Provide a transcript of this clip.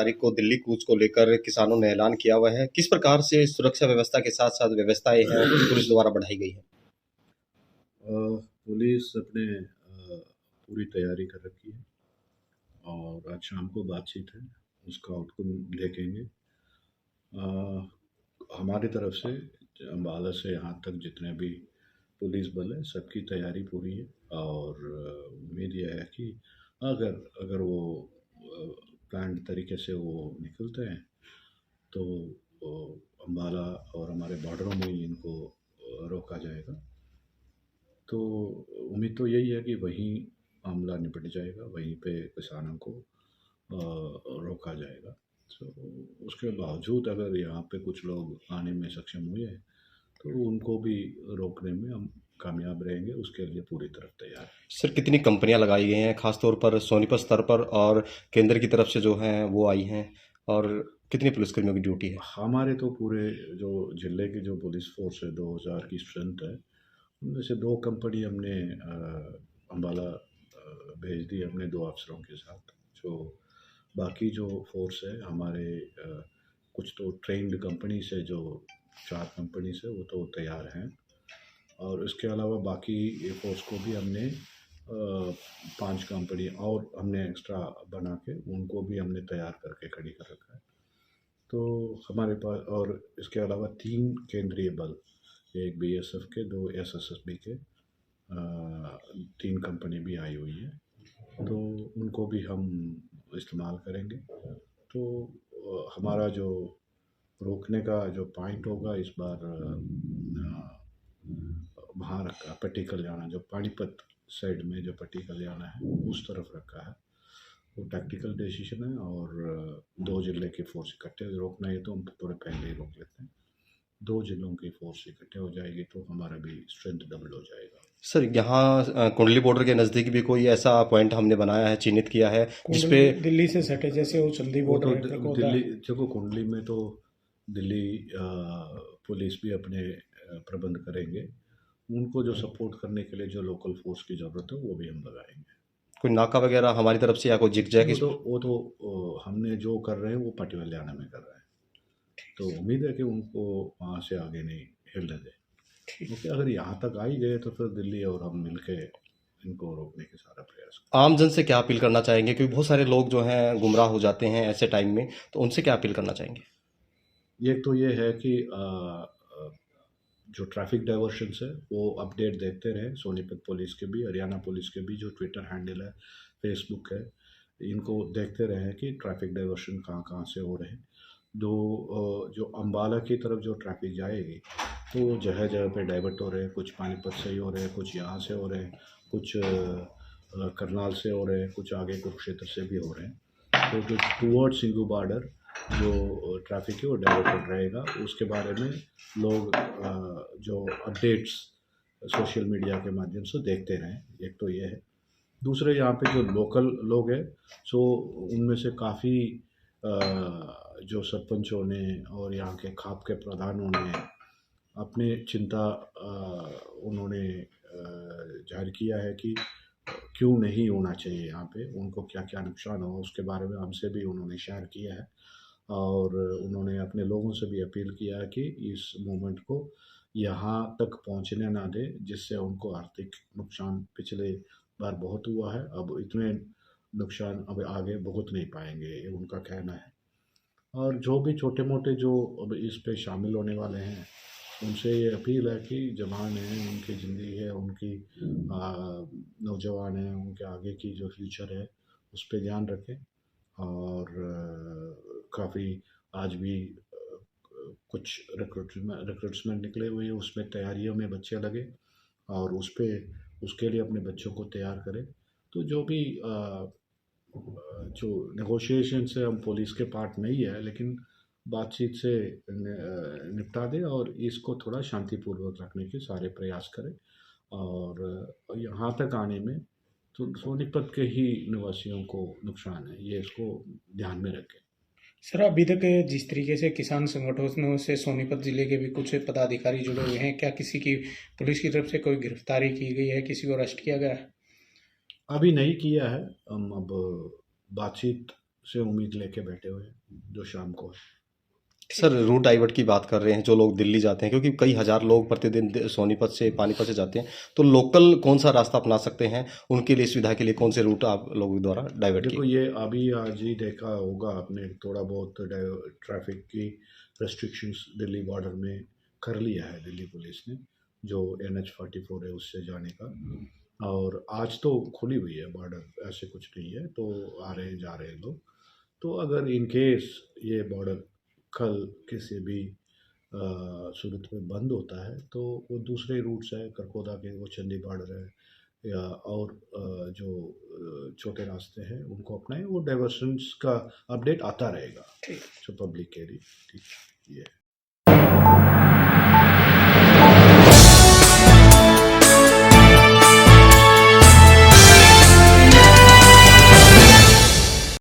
तारीख को दिल्ली कूच को लेकर किसानों ने ऐलान किया हुआ है। किस प्रकार से सुरक्षा व्यवस्था के साथ-साथ व्यवस्थाएँ हैं, पुलिस द्वारा बढ़ाई गई हैं? पुलिस अपने पूरी तैयारी कर रखी है और आज शाम को बातचीत है, उसका आउटकम देखेंगे। हमारी तरफ से अम्बाला से यहाँ तक जितने भी पुलिस बल है, सबकी तैयारी पूरी है और उम्मीद यह है कि अगर अगर वो प्लान्ड तरीके से वो निकलते हैं, तो अम्बाला और हमारे बॉर्डरों में ही इनको रोका जाएगा। तो उम्मीद तो यही है कि वहीं मामला निपट जाएगा, वहीं पे किसानों को रोका जाएगा। तो उसके बावजूद अगर यहाँ पे कुछ लोग आने में सक्षम हुए हैं, तो उनको भी रोकने में हम कामयाब रहेंगे, उसके लिए पूरी तरह तैयार हैं। सर, कितनी कंपनियाँ लगाई गई हैं, खास तौर पर सोनीपत स्तर पर और केंद्र की तरफ से जो हैं वो आई हैं, और कितने पुलिसकर्मियों की ड्यूटी है? हमारे तो पूरे जो ज़िले की जो पुलिस फ़ोर्स है, 2000 की स्ट्रेंथ है, उनमें से 2 कंपनी हमने अम्बाला भेज दी अपने 2 अफ़सरों के साथ। जो बाकी जो फ़ोर्स है हमारे कुछ तो ट्रेन्ड कंपनी से, जो 4 कंपनी से, वो तो तैयार हैं और इसके अलावा बाकी फ़ोर्स को भी हमने 5 कंपनी और हमने एक्स्ट्रा बना के उनको भी हमने तैयार करके खड़ी कर रखा है। तो हमारे पास और इसके अलावा 3 केंद्रीय बल, एक बीएसएफ के, 2 एसएसबी के, 3 कंपनी भी आई हुई है, तो उनको भी हम इस्तेमाल करेंगे। तो हमारा जो रोकने का जो पॉइंट होगा इस बार वहाँ रखा, पट्टी कल्याण, जो पानीपत साइड में जो पट्टी कल्याण है उस तरफ रखा है। वो टैक्टिकल डिसीजन है और 2 ज़िले की फ़ोर्स इकट्ठे रोकना है, तो हम थोड़े पहले ही रोक लेते हैं। 2 ज़िलों की फ़ोर्स इकट्ठे हो जाएगी तो हमारा भी स्ट्रेंथ डबल हो जाएगा। सर, यहाँ कुंडली बॉर्डर के नज़दीक भी कोई ऐसा पॉइंट हमने बनाया है, चिन्हित किया है, जिसपे दिल्ली से सटे, जैसे वो चंदी वो तो बॉर्डर है दिल्ली, देखो कुंडली में तो दिल्ली पुलिस भी अपने प्रबंध करेंगे। उनको जो सपोर्ट करने के लिए जो लोकल फ़ोर्स की ज़रूरत है वो भी हम लगाएंगे। कोई नाका वगैरह हमारी तरफ से या कोई जिगजैग इस वो तो हमने जो कर रहे हैं वो पट्टी हरियाणा में कर रहे हैं, तो उम्मीद है कि उनको वहाँ से आगे नहीं हिलने दें, क्योंकि अगर यहाँ तक आ ही गए तो फिर दिल्ली और हम मिलके इनको रोकने की सारा प्रयास करें। आम जन से क्या अपील करना चाहेंगे, क्योंकि बहुत सारे लोग जो हैं गुमराह हो जाते हैं ऐसे टाइम में, तो उनसे क्या अपील करना चाहेंगे? एक तो ये है कि जो ट्रैफिक डाइवर्शंस है वो अपडेट देखते रहें, सोनीपत पुलिस के भी, हरियाणा पुलिस के भी जो ट्विटर हैंडल है, फेसबुक है, इनको देखते रहें कि ट्रैफिक डाइवर्शन कहाँ कहाँ से हो रहे हैं। जो अम्बाला की तरफ जो ट्रैफिक जाएगी तो जगह जगह पे डाइवर्ट हो रहे हैं, कुछ पानीपत से ही हो रहे हैं, कुछ यहाँ से हो रहे हैं, कुछ करनाल से हो रहे हैं, कुछ आगे कुरुक्षेत्र से भी हो रहे हैं। तो जो टूवर्ड्स सिंघू बॉर्डर जो ट्रैफिक है वो डाइवर्टेड रहेगा। उसके बारे में लोग जो अपडेट्स सोशल मीडिया के माध्यम से देखते रहें, एक तो ये है। दूसरे, यहाँ पे जो लोकल लोग हैं, सो उनमें से काफ़ी जो सरपंचों ने और यहाँ के खाप के प्रधानों ने अपने चिंता उन्होंने जाहिर किया है कि क्यों नहीं होना चाहिए यहाँ पे, उनको क्या क्या नुकसान हुआ उसके बारे में हमसे भी उन्होंने शेयर किया है और उन्होंने अपने लोगों से भी अपील किया है कि इस मूवमेंट को यहाँ तक पहुँचने ना दें, जिससे उनको आर्थिक नुकसान पिछले बार बहुत हुआ है, अब इतने नुकसान अब आगे भुगत नहीं पाएंगे, ये उनका कहना है। और जो भी छोटे मोटे जो अब इस पे शामिल होने वाले हैं, उनसे ये अपील है कि जवान हैं, उनकी ज़िंदगी है, उनकी नौजवान हैं, उनके आगे की जो फ्यूचर है उस पे ध्यान रखें और काफ़ी आज भी कुछ रिक्रूटमेंट निकले हुए हैं, उसमें तैयारियों में बच्चे लगे और उसके लिए अपने बच्चों को तैयार करें। तो जो भी जो नेगोशिएशन से हम पुलिस के पार्ट नहीं है, लेकिन बातचीत से निपटा दें और इसको थोड़ा शांतिपूर्वक रखने के सारे प्रयास करें। और यहाँ तक आने में तो सोनीपत के ही निवासियों को नुकसान है, ये इसको ध्यान में रखें। सर, अभी तक जिस तरीके से किसान संगठनों से सोनीपत जिले के भी कुछ पदाधिकारी जुड़े हुए हैं, क्या किसी की पुलिस की तरफ से कोई गिरफ्तारी की गई है, किसी को अरेस्ट किया गया है? अभी नहीं किया है, हम अब बातचीत से उम्मीद लेके बैठे हुए हैं जो शाम को है। सर रूट डाइवर्ट की बात कर रहे हैं जो लोग दिल्ली जाते हैं क्योंकि कई हज़ार लोग प्रतिदिन सोनीपत से पानीपत से जाते हैं, तो लोकल कौन सा रास्ता अपना सकते हैं? उनके लिए सुविधा के लिए कौन से रूट आप लोगों द्वारा डाइवर्ट देखो किए? ये अभी आज ही देखा होगा आपने, थोड़ा बहुत ट्रैफिक की रेस्ट्रिक्शंस दिल्ली बॉर्डर में कर लिया है दिल्ली पुलिस ने, जो NH-44 है उससे जाने का। और आज तो खुली हुई है बॉर्डर, ऐसे कुछ नहीं है, तो आ रहे हैं जा रहे हैं लोग। तो अगर इन केस ये बॉर्डर कल किसी भी सूरत में बंद होता है तो वो दूसरे रूट्स है, करकोदा के वो चंडी बॉर्डर है या और जो छोटे रास्ते हैं उनको अपनाएं, वो डाइवर्शंस का अपडेट आता रहेगा ठीक। जो पब्लिक के लिए। ठीक, ये है।